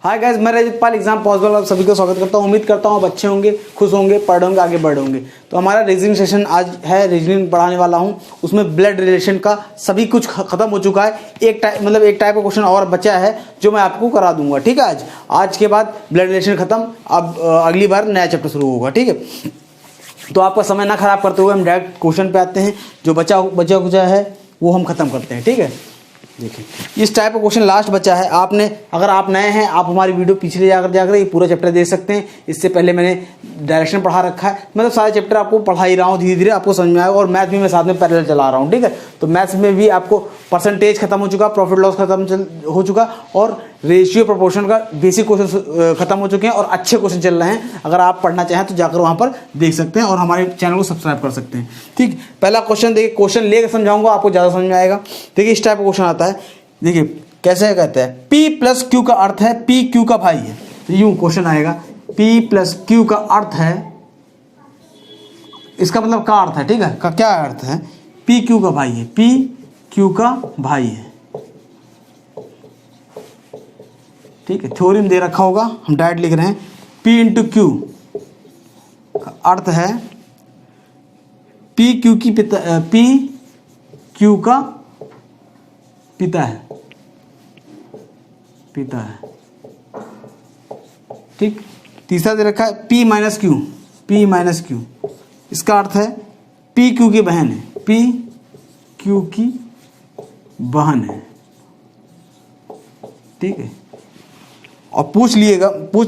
Hi guys, मैं रजत पाल exam possible आप सभी को स्वागत करता हूँ। उम्मीद करता हूँ आप अच्छे होंगे, खुश होंगे, पढ़ होंगे, आगे बढ़ होंगे। तो हमारा रीजनिंग सेशन आज है, रीजनिंग पढ़ाने वाला हूँ। उसमें ब्लड रिलेशन का सभी कुछ खत्म हो चुका है। एक टाइप का क्वेश्चन और बचा है जो मैं आपको करा दूंगा। ठीक है, आज के बाद ब्लड रिलेशन खत्म। अब अगली बार नया चैप्टर शुरू होगा। ठीक है, तो आपका समय ना खराब करते हुए हम डायरेक्ट क्वेश्चन पे आते हैं। जो बचा है वो हम खत्म करते हैं। ठीक है, देखिए इस टाइप का क्वेश्चन लास्ट बचा है। अगर आप नए हैं, आप हमारी वीडियो पिछले जाकर ये पूरा चैप्टर देख सकते हैं। इससे पहले मैंने डायरेक्शन पढ़ा रखा है, मतलब सारे चैप्टर आपको पढ़ा ही रहा हूँ, धीरे धीरे आपको समझ में आएगा। और मैथ भी मैं साथ में पैरेलल चला रहा हूँ। ठीक है, तो मैथ्स में भी आपको परसेंटेज खत्म हो चुका, प्रॉफिट लॉस खत्म हो चुका, और रेशियो प्रोपोर्शन का बेसिक क्वेश्चन खत्म हो चुके हैं और अच्छे क्वेश्चन चल रहे हैं। अगर आप पढ़ना चाहें तो जाकर वहाँ पर देख सकते हैं और हमारे चैनल को सब्सक्राइब कर सकते हैं। ठीक, पहला क्वेश्चन देखिए, क्वेश्चन लेकर समझाऊंगा, आपको ज़्यादा समझ में आएगा। देखिए इस टाइप का क्वेश्चन आता है। देखिए कैसे कहते हैं, P प्लस क्यू का अर्थ है P क्यू का भाई है। तो यूं क्वेश्चन आएगा, P प्लस क्यू का अर्थ है, इसका मतलब का अर्थ है। ठीक है, का क्या अर्थ है, P क्यू का भाई है, P क्यू का भाई है। ठीक है, थ्योरम दे रखा होगा, हम डायरेक्ट लिख रहे हैं। P इंटू क्यू का अर्थ है P क्यू का पिता है। ठीक, तीसरा दे रखा है P माइनस क्यू, इसका अर्थ है P क्यू की बहन है, P क्यू की बहन है। ठीक है, और पूछ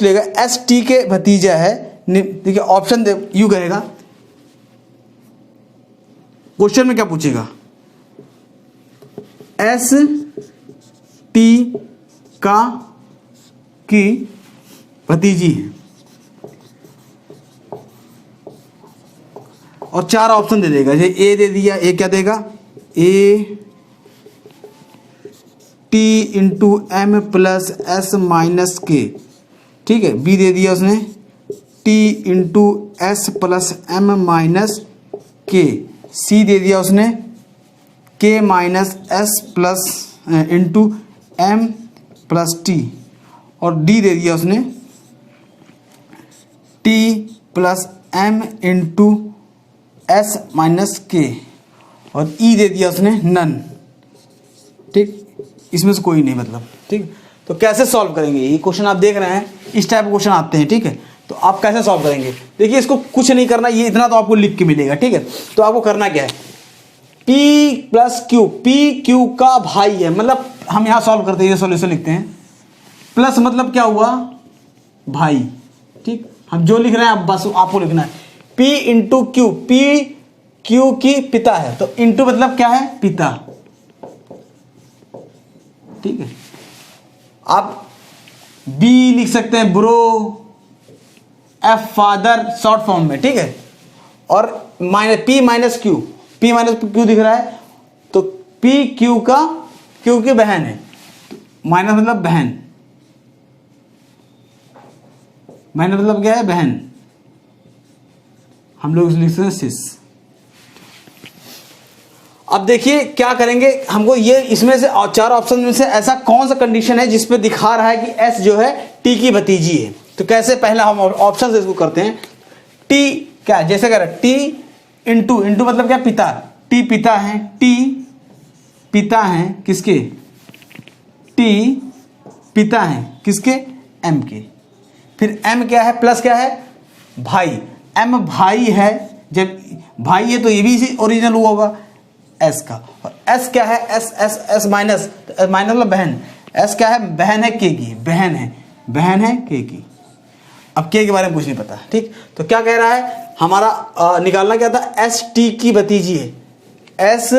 लेगा एस टी के भतीजा है। देखिए ऑप्शन यू कहेगा, क्वेश्चन में क्या पूछेगा, एस टी का की भतीजी है, और चार ऑप्शन दे देगा। जैसे ए दे दिया, ए क्या देगा, A T into M plus S minus K. ठीक है, बी दे दिया उसने T into S plus M minus K. C दे दिया उसने K minus S plus into M plus T. और डी दे दिया उसने T plus M into S minus K. और ई दे दिया उसने नन। ठीक, इसमें से कोई नहीं मतलब। ठीक, तो कैसे सॉल्व करेंगे ये क्वेश्चन, आप देख रहे हैं इस टाइप के क्वेश्चन आते हैं। ठीक है, तो आप कैसे सॉल्व करेंगे, देखिए इसको कुछ नहीं करना, ये इतना तो आपको लिख के मिलेगा। ठीक है, तो आपको करना क्या है, P plus Q, P Q का भाई है, मतलब हम यहां सॉल्व करते हैं, ये सॉल्यूशन लिखते हैं। प्लस मतलब क्या हुआ, भाई। ठीक, हम जो लिख रहे हैं बस आपको लिखना है, P into Q, P Q की पिता है, तो इंटू मतलब क्या है, पिता। ठीक है, आप B लिख सकते हैं bro, F father short form में। ठीक है, और P minus Q, P minus Q दिख रहा है, तो P क्यू की बहन है, माइनस मतलब बहन, माइनस मतलब क्या है, बहन। हम लोग लिखते हैं सिस। अब देखिए क्या करेंगे, हमको ये इसमें से चार ऑप्शन में से ऐसा कौन सा कंडीशन है जिसपे दिखा रहा है कि S जो है T की भतीजी है। तो कैसे, पहला हम ऑप्शन से इसको करते हैं। T क्या, जैसे कह रहे हैं T इंटू मतलब क्या, पिता, T पिता है, T पिता है किसके, T पिता है किसके, M के। फिर M क्या है, प्लस क्या है, भाई, M भाई है। जब भाई है तो ये भी इसी ओरिजिनल हुआ होगा S का। और S क्या है, S माइनस मतलब बहन। S क्या है, बहन है K की, बहन है K की। अब K के बारे में कुछ नहीं पता। ठीक, तो क्या कह रहा है, हमारा निकालना क्या था, S T की भतीजी है, S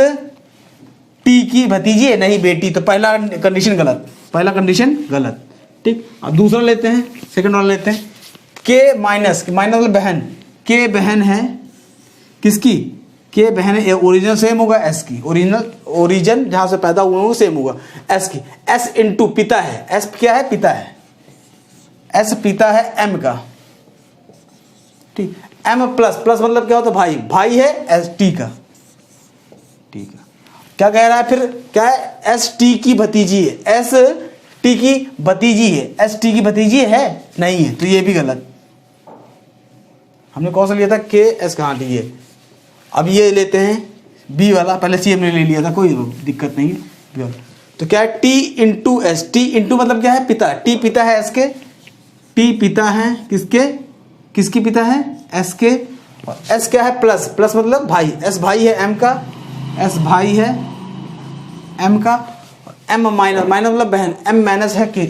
T की भतीजी है, नहीं बेटी। तो पहला कंडीशन गलत। ठीक, अब दूसरा लेते हैं, सेकंड वाला लेते हैं। K माइनस मतलब बहन, K बहन है किसकी, K बहन है, ओरिजिनल सेम होगा S की, ओरिजिन जहां से पैदा हुए वो सेम होगा S की। S इंटू पिता है, S क्या है, पिता है, S पिता है M का। ठीक, M प्लस मतलब क्या होता है, भाई है S T का। ठीक है, क्या कह रहा है फिर, क्या है, S T की भतीजी है, S टी की भतीजी है, एस टी की भतीजी है नहीं है, तो ये भी गलत। हमने कौन सा लिया था, के एस कहाँ टी है। अब ये लेते हैं बी वाला, पहले सी हमने ले लिया था, कोई दिक्कत नहीं है बी वाला। तो क्या है, T into S, T into मतलब क्या है, पिता, टी पिता है एस के, टी पिता है किसके, किसकी पिता है, एस के, और एस क्या है, प्लस, प्लस मतलब भाई, एस भाई है एम का, एस भाई है एम का, एम माइनस, माइनस मतलब बहन, एम माइनस है के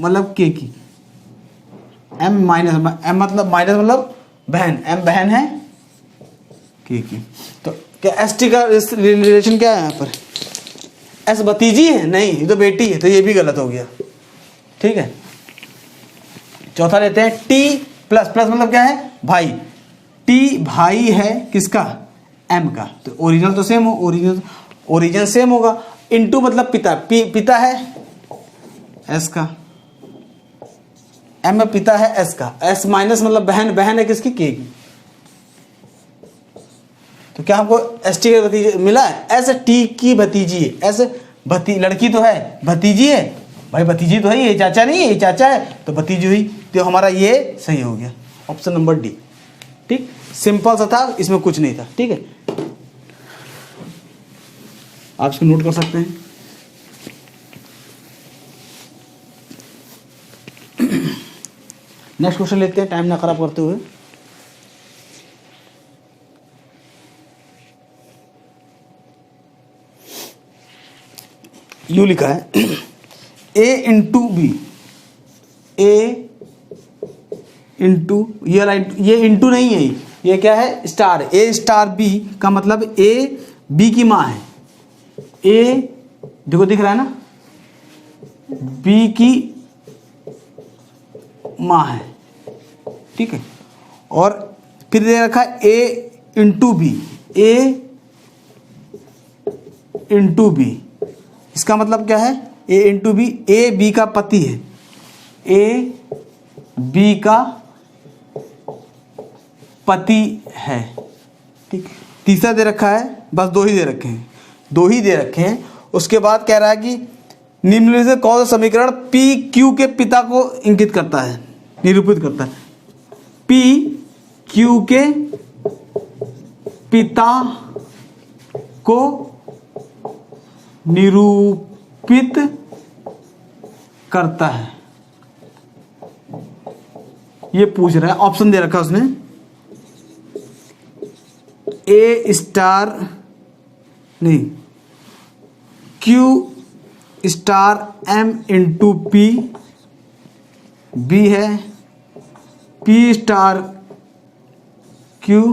मतलब के की, एम माइनस, एम मतलब माइनस मतलब बहन, एम बहन है के की। तो क्या एस टी का रिलेशन क्या है यहाँ पर, एस भतीजी है नहीं, ये तो बेटी है, तो ये भी गलत हो गया। ठीक है, चौथा लेते हैं टी प्लस, प्लस मतलब क्या है, भाई, टी भाई है किसका, एम का, तो ओरिजिनल तो सेम हो, ओरिजिन सेम होगा। इनटू मतलब पिता, पिता है एस का, एम में पिता है एस का, एस माइनस मतलब बहन, बहन है किसकी, के की। तो क्या हमको एस टी का भतीजी मिला है, एस टी की भतीजी है, एस लड़की तो है, भतीजी है भाई, भतीजी तो है, ये चाचा नहीं है, ये चाचा है, तो भतीजी हुई, तो हमारा ये सही हो गया, ऑप्शन नंबर डी। ठीक, सिंपल सा था, इसमें कुछ नहीं था। ठीक है, आप इसको नोट कर सकते हैं। नेक्स्ट क्वेश्चन लेते हैं, टाइम ना खराब करते हुए। यू लिखा है ए इंटू बी, ए इंटू, ये इंटू नहीं है, ये क्या है, स्टार, ए स्टार बी का मतलब ए बी की माँ है, ए देखो दिख रहा है ना, बी की माँ है। ठीक है, और फिर दे रखा है ए इंटू बी, ए इंटू बी, इसका मतलब क्या है, ए इंटू बी, ए बी का पति है, ए बी का पति है। ठीक, तीसरा दे रखा है, बस दो ही दे रखे हैं, दो ही दे रखे हैं। उसके बाद कह रहा है कि निम्नलिखित से कौन सा समीकरण पी क्यू के पिता को इंगित करता है, निरूपित करता है। पी क्यू के पिता को निरूपित करता है, ये पूछ रहा है। ऑप्शन दे रखा उसने, ए स्टार नहीं, Q star M into P, B है पी स्टार क्यू,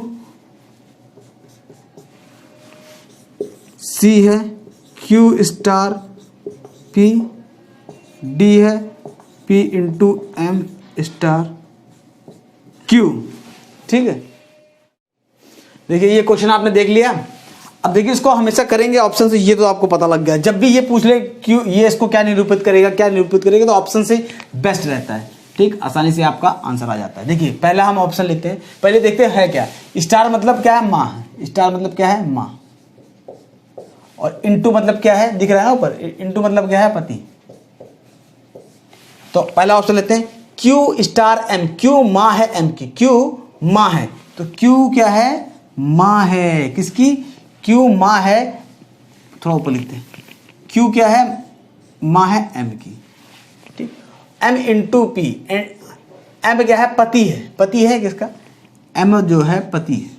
सी है क्यू स्टार पी, डी है P into M star Q. ठीक है, देखिए ये क्वेश्चन आपने देख लिया। अब देखिए इसको हमेशा करेंगे ऑप्शन से, ये तो आपको पता लग गया। जब भी ये पूछ ले क्यों, ये इसको क्या निरूपित करेगा, क्या निरूपित करेगा, तो ऑप्शन से बेस्ट रहता है। ठीक, आसानी से आपका आंसर आ जाता है। देखिए पहला हम ऑप्शन लेते हैं, पहले देखते हैं है क्या। स्टार मतलब क्या है, माँ, स्टार मतलब क्या है, माँ, और इंटू मतलब क्या है, दिख रहा है ना ऊपर, इंटू मतलब क्या है, पति। तो पहला ऑप्शन लेते हैं, क्यू स्टार एम, क्यू माँ है एम की, क्यू माँ है, तो क्यू क्या है, माँ है किसकी, क्यू माँ है, थोड़ा ऊपर लिखते हैं, क्यू क्या है, माँ है एम की। ठीक, एम इंटू पी, एम क्या है, पति है, पति है किसका, एम जो है पति है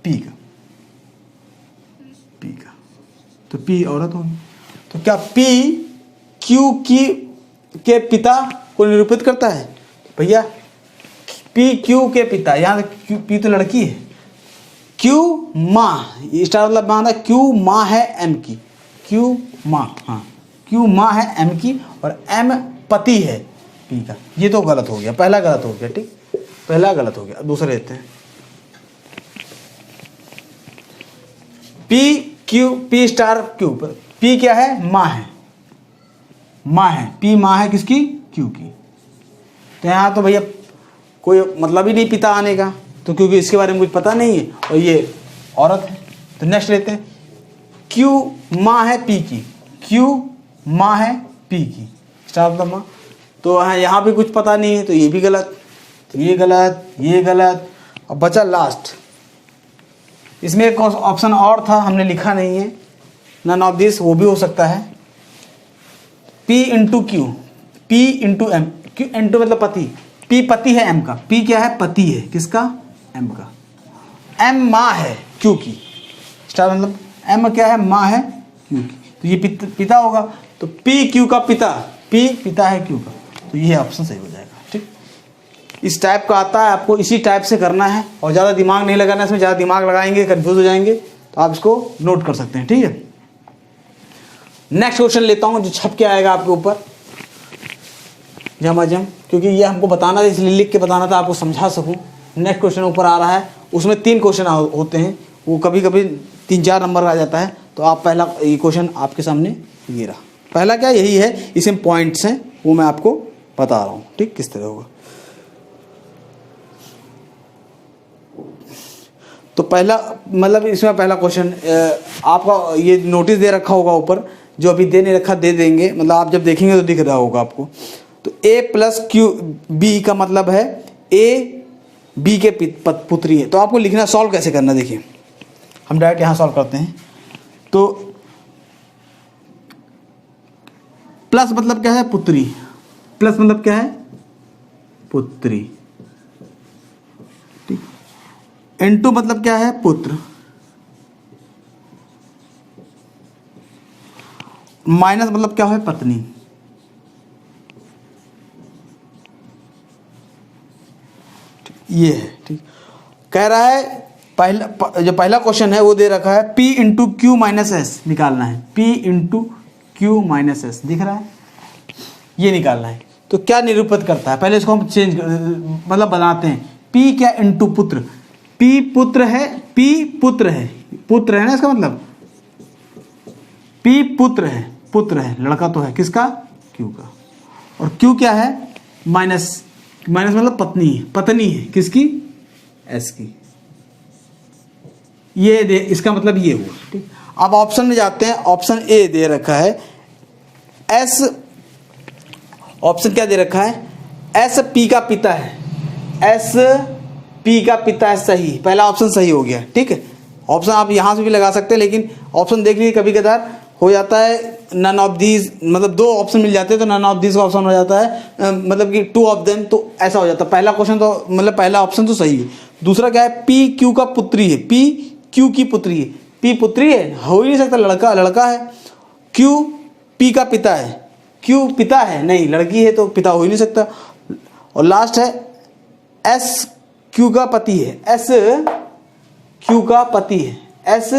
पी का, पी का, तो पी औरत होगी। तो क्या पी क्यू की के पिता को निरूपित करता है, भैया पी क्यू के पिता, यहाँ क्यू पी तो लड़की है, क्यू माँ, स्टार मतलब माँ था, क्यू माँ है एम की, क्यू माँ, हाँ क्यू माँ है एम की, और एम पति है पी का। ये तो गलत हो गया, पहला गलत हो गया। ठीक, पहला गलत हो गया। दूसरा लेते हैं, P Q, P star Q, P क्या है, माँ है, माँ है, पी माँ है किसकी, क्यू की। तो यहाँ तो भैया कोई मतलब ही नहीं पिता आने का, तो क्योंकि इसके बारे में कुछ पता नहीं है, और ये औरत है। तो नेक्स्ट लेते हैं, क्यू माँ है पी की, क्यू माँ है पी की, स्टार ऑफ द माँ। तो यहाँ भी कुछ पता नहीं है, तो ये भी गलत, तो ये गलत, ये गलत। अब बचा लास्ट, इसमें एक ऑप्शन और था, हमने लिखा नहीं है, नन ऑफ दिस, वो भी हो सकता है। P into Q, P into M, Q into मतलब पति, P पति है M का, P क्या है, पति है किसका, M का, M माँ है Q की, स्टार मतलब M क्या है, माँ है Q की, तो ये पिता होगा, तो P Q का पिता, P पिता है Q का, तो ये ऑप्शन सही हो जाएगा। ठीक, इस टाइप का आता है, आपको इसी टाइप से करना है और ज़्यादा दिमाग नहीं लगाना, इसमें ज़्यादा दिमाग लगाएंगे कंफ्यूज हो जाएंगे, तो आप इसको नोट कर सकते हैं। ठीक है, नेक्स्ट क्वेश्चन लेता हूँ जो छप के आएगा आपके ऊपर झमाझम, क्योंकि ये हमको बताना था, इसलिए लिख के बताना था आपको समझा सकूँ। नेक्स्ट क्वेश्चन ऊपर आ रहा है, उसमें 3 क्वेश्चन होते हैं, वो कभी कभी 3-4 नंबर आ जाता है, तो आप पहला ये क्वेश्चन आपके सामने ये रहा, पहला क्या यही है, इसमें पॉइंट्स हैं वो मैं आपको बता रहा हूँ। ठीक, किस तरह होगा। तो पहला मतलब इसमें पहला क्वेश्चन आपका ये नोटिस दे रखा होगा ऊपर, जो अभी दे नहीं रखा दे देंगे, मतलब आप जब देखेंगे तो दिख रहा होगा आपको। तो A प्लस क्यू बी का मतलब है A B के पुत्री है, तो आपको लिखना, सॉल्व कैसे करना, देखिए हम डायरेक्ट यहाँ सॉल्व करते हैं। तो प्लस मतलब क्या है, पुत्री, प्लस मतलब क्या है, पुत्री, ठीक, इनटू मतलब क्या है, पुत्र, माइनस मतलब क्या है, पत्नी, ये है। ठीक, कह रहा है जो पहला क्वेश्चन है वो दे रखा है P into Q minus S निकालना है, P into Q minus S दिख रहा है, ये निकालना है। तो क्या निरूपित करता है, पहले इसको हम चेंज मतलब बनाते हैं। P क्या, इंटू पुत्र, P पुत्र है, P पुत्र है, पुत्र है ना इसका मतलब, P पुत्र है, लड़का तो है किसका, Q का, और Q क्या है, माइनस, माइनस मतलब पत्नी है किसकी, S की, ये दे, इसका मतलब ये हुआ। ठीक, अब ऑप्शन में जाते हैं, ऑप्शन ए दे रखा है S, ऑप्शन क्या दे रखा है, S P का पिता है, S P का पिता है, सही, पहला ऑप्शन सही हो गया। ठीक है, ऑप्शन आप यहां से भी लगा सकते हैं, लेकिन ऑप्शन देख लीजिए कभी कदार हो जाता है नन ऑफ दीज, मतलब 2 ऑप्शन मिल जाते हैं तो नन ऑफ दीज का ऑप्शन हो जाता है, मतलब कि 2 ऑफ देम, तो ऐसा हो जाता है। पहला क्वेश्चन तो मतलब पहला ऑप्शन तो सही है। दूसरा क्या है, P Q का पुत्री है, P Q की पुत्री है, P पुत्री है, हो ही नहीं सकता, लड़का है, Q P का पिता है, Q पिता है, नहीं लड़की है तो पिता हो ही नहीं सकता। और लास्ट है S Q का पति है, S Q का पति है, S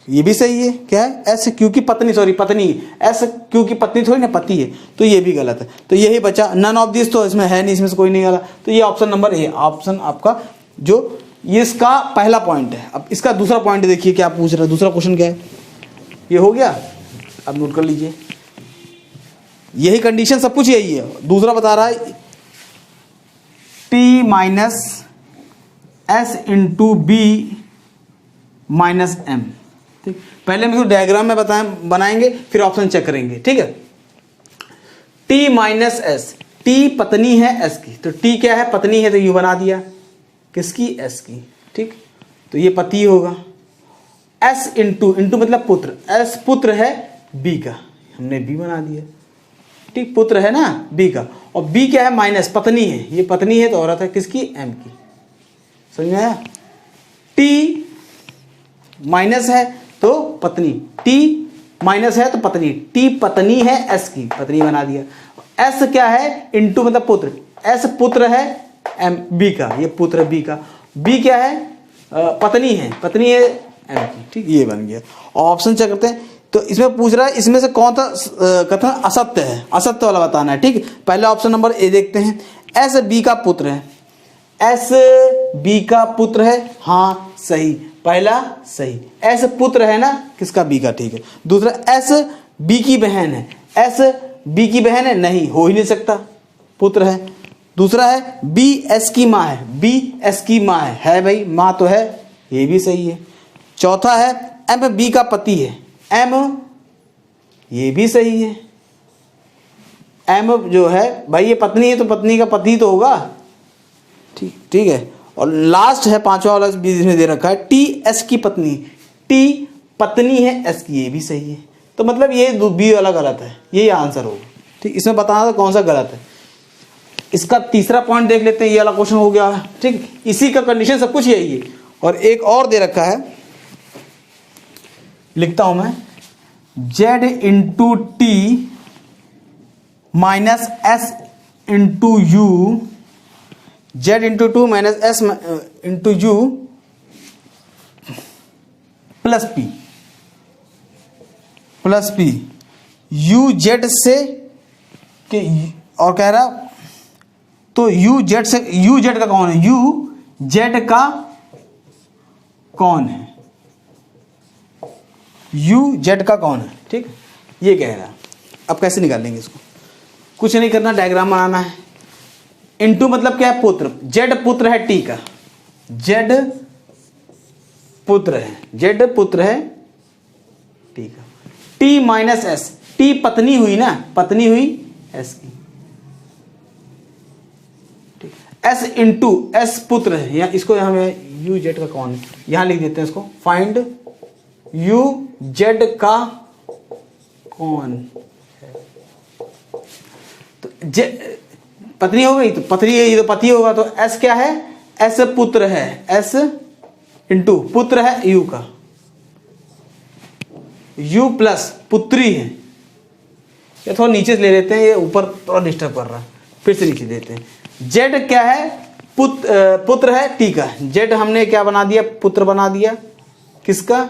ये भी सही है, क्या है, S Q की पत्नी, सॉरी पत्नी, S Q की पत्नी थोड़ी ना, पति है, तो ये भी गलत है। तो यही बचा, नन ऑफ दिस तो इसमें है नहीं, इसमें से कोई नहीं गला, तो ये ऑप्शन नंबर ए ऑप्शन आपका, जो ये इसका पहला पॉइंट है। अब इसका दूसरा पॉइंट देखिए क्या पूछ रहा है, दूसरा क्वेश्चन क्या है, ये हो गया, अब नोट कर लीजिए, यही कंडीशन सब कुछ यही है। दूसरा बता रहा है T minus S into B minus M. ठीक, पहले हम इसको डायग्राम में बनाएंगे, फिर ऑप्शन चेक करेंगे। ठीक है, T माइनस एस, T पत्नी है S की, तो T क्या है, पत्नी है, तो यू बना दिया किसकी, S की। ठीक, तो ये पति होगा। S इंटू मतलब पुत्र, S पुत्र है B का, हमने B बना दिया। ठीक, पुत्र है ना B का, और B क्या है, माइनस, पत्नी है, ये पत्नी है तो औरत है किसकी, M की, समझ में आया। T माइनस है तो पत्नी, T माइनस है तो पत्नी, T पत्नी है S की, पत्नी बना दिया। S क्या है, इंटू मतलब पुत्र, S पुत्र है B का, ये पुत्र B का, B क्या है, पत्नी है M की। ठीक, ये बन गया। और ऑप्शन चेक करते हैं, तो इसमें पूछ रहा है इसमें से कौन सा कथन असत्य है, असत्य वाला बताना है। ठीक, पहला ऑप्शन नंबर ए देखते हैं, S B का पुत्र है, S B का पुत्र है, हाँ सही, पहला सही, S पुत्र है ना किसका, B का। ठीक है, दूसरा S B की बहन है, S B की बहन है, नहीं, हो ही नहीं सकता, पुत्र है। दूसरा है B S की माँ है, B S की माँ है भाई, माँ तो है, ये भी सही है। चौथा है M B का पति है, M ये भी सही है, एम जो है भाई ये पत्नी है तो पत्नी का पति तो होगा, ठीक है। और लास्ट है पांचवा वाला बीच में दे रखा है टी एस की पत्नी, टी पत्नी है एस की, ये भी सही है। तो मतलब ये बी वाला गलत है, यही आंसर होगा। ठीक, इसमें बताना था कौन सा गलत है। इसका तीसरा पॉइंट देख लेते हैं, ये वाला क्वेश्चन हो गया। ठीक, इसी का कंडीशन सब कुछ यही है। और एक और दे रखा है, लिखता हूं मैं, Z into T minus S into you, Z into two minus S into you plus P U Z से के, और कह रहा तो यू जेड से, यू जेड का कौन है, यू जेड का कौन है, यू जेड का कौन है। ठीक, ये कह रहा है। अब कैसे निकालेंगे इसको, कुछ नहीं करना, डायग्राम बनाना है। इनटू मतलब क्या है, पुत्र, जेड पुत्र है टी का, जेड पुत्र है, जेड पुत्र है टी का, टी माइनस एस, टी पत्नी हुई ना, पत्नी हुई एस की, ठीक, एस इंटू एस पुत्र है, या इसको हमें यू जेड का कौन है यहां लिख देते हैं इसको, फाइंड यू जेड का कौन है। तो पत्नी हो गई, तो पत्नी है, ये तो पति होगा, तो एस क्या है, एस पुत्र है, एस इंटू पुत्र है यू का, यू प्लस पुत्री है। ये थोड़ा नीचे से ले लेते हैं, ये ऊपर थोड़ा डिस्टर्ब कर रहा है, फिर से नीचे देते हैं। जेड क्या है, पुत्र है टी का, जेड हमने क्या बना दिया, पुत्र बना दिया, किसका,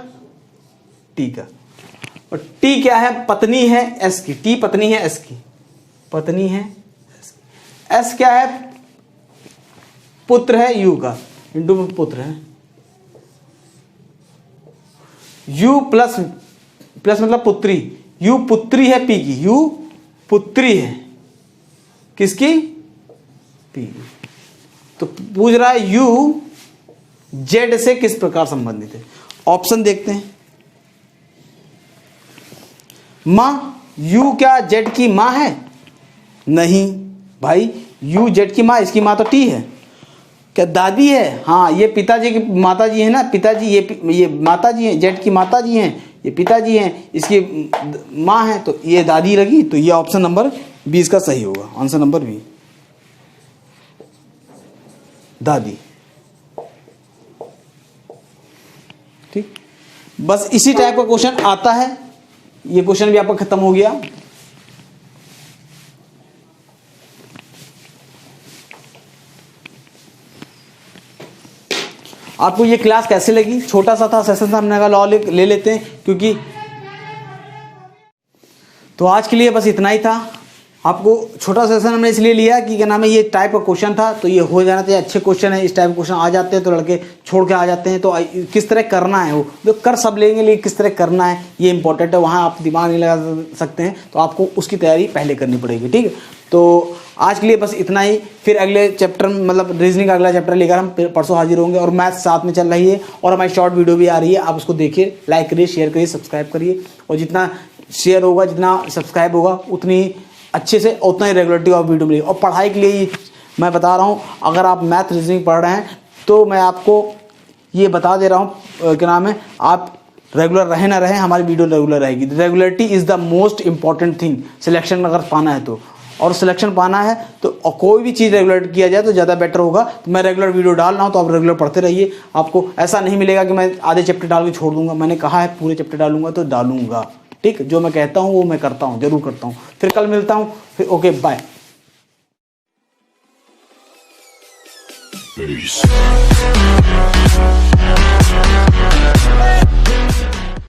टी का। और टी क्या है, पत्नी है एस की, टी पत्नी है एस की, पत्नी है एस की। एस क्या है, पुत्र है यू का, इंटू पुत्र है, यू प्लस प्लस मतलब पुत्री, यू पुत्री है पी की, यू पुत्री है किसकी, पी की। तो पूछ रहा है यू जेड से किस प्रकार संबंधित है। ऑप्शन देखते हैं। मां, यू क्या जेड की मां है, नहीं भाई, यू जेड की मां, इसकी मां तो टी है। क्या दादी है, हाँ, ये पिताजी की माताजी है ना, पिताजी, ये माताजी है, जेड की माताजी हैं, ये पिताजी हैं, इसकी माँ है, तो ये दादी लगी। तो ये ऑप्शन नंबर 20 का सही होगा, आंसर नंबर बी, दादी। ठीक, बस इसी टाइप का क्वेश्चन आता है। ये क्वेश्चन भी आपका खत्म हो गया। आपको ये क्लास कैसे लगी, छोटा सा था सेशन था, हमने कहा लॉ ले लेते हैं, क्योंकि तो आज के लिए बस इतना ही था। आपको छोटा सेशन हमने इसलिए लिया कि क्या नाम है, ये टाइप का क्वेश्चन था, तो ये हो जाना चाहिए। अच्छे क्वेश्चन है, इस टाइप के क्वेश्चन आ जाते हैं तो लड़के छोड़ के आ जाते हैं। तो किस तरह करना है, वो जो कर सब लेंगे, लेकिन किस तरह करना है ये इंपॉर्टेंट है। वहाँ आप दिमाग नहीं लगा सकते हैं, तो आपको उसकी तैयारी पहले करनी पड़ेगी। ठीक है, तो आज के लिए बस इतना ही। फिर अगले चैप्टर मतलब रीजनिंग का अगला चैप्टर लेकर हम परसों हाजिर होंगे। और मैथ साथ में चल रही है, और हमारी शॉर्ट वीडियो भी आ रही है, आप उसको देखिए, लाइक करिए, शेयर करिए, सब्सक्राइब करिए। और जितना शेयर होगा, जितना सब्सक्राइब होगा, उतनी अच्छे से उतना ही रेगुलरिटी ऑफ वीडियो मिलेगी। और पढ़ाई के लिए मैं बता रहा हूँ, अगर आप मैथ रीजनिंग पढ़ रहे हैं तो मैं आपको ये बता दे रहा हूँ, क्या नाम है, आप रेगुलर रहे ना रहे, हमारी वीडियो रेगुलर रहेगी। Regularity is the most important thing selection अगर पाना है तो। और सिलेक्शन पाना है तो कोई भी चीज़ रेगुलर किया जाए तो ज़्यादा बेटर होगा। तो मैं रेगुलर वीडियो डाल रहा हूँ, तो आप रेगुलर पढ़ते रहिए। आपको ऐसा नहीं मिलेगा कि मैं आधे चैप्टर डाल के छोड़ दूंगा। मैंने कहा है पूरे चैप्टर डालूंगा तो डालूंगा। ठीक, जो मैं कहता हूँ वो मैं करता हूँ, जरूर करता हूँ। फिर कल मिलता हूँ, फिर ओके बाय। Peace.